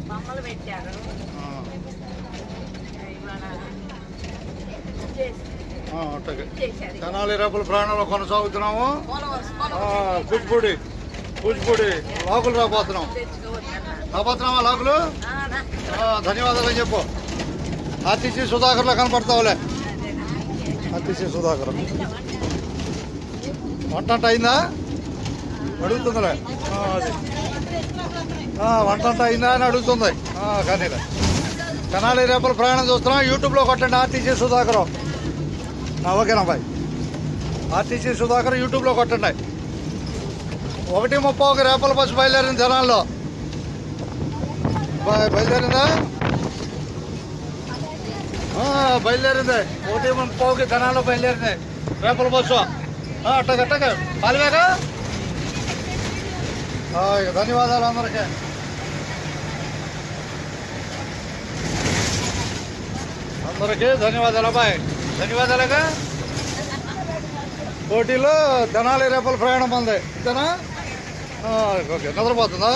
బొమ్మలు పెట్టారు. తెనాలి రేపుల ప్రయాణంలో కొనసాగుతున్నాము. కూచిపూడి లాకులు రాబోతున్నావా లాకులు? ధన్యవాదాలు అని చెప్పు. ఆర్టీసీ సుధాకర్లో కనపడతావులే. ఆర్టీసీ సుధాకర్ వంట అయిందా అడుగుతుందిలే. అది వంట అయిందా అని అడుగుతుంది. కానీ తెనాలి రేపుల ప్రయాణం చూస్తున్నాం. యూట్యూబ్లో కొట్టండి ఆర్టీసీ సుధాకర్. ఓకేనా బాయ్. ఆర్టీసీ సుధాకర్ యూట్యూబ్లో కొట్టండి. 1:30 రేపల బస్సు బయలుదేరింది తెనాల్లో. బయలుదేరిందా? బయలుదేరింది. 1:30 తెనాల్లో బయలుదేరింది రేపల బస్సు. అట్టగట్టక పాలివేగా. ధన్యవాదాలు అందరికీ. ధన్యవాదాలు అబ్బాయి. ధన్యవాదాలుగా. పోటీలో తెనాలి రేపల ప్రయాణం ఉంది. ఇంతేనా? ఓకే. నిద్రపోతుందా?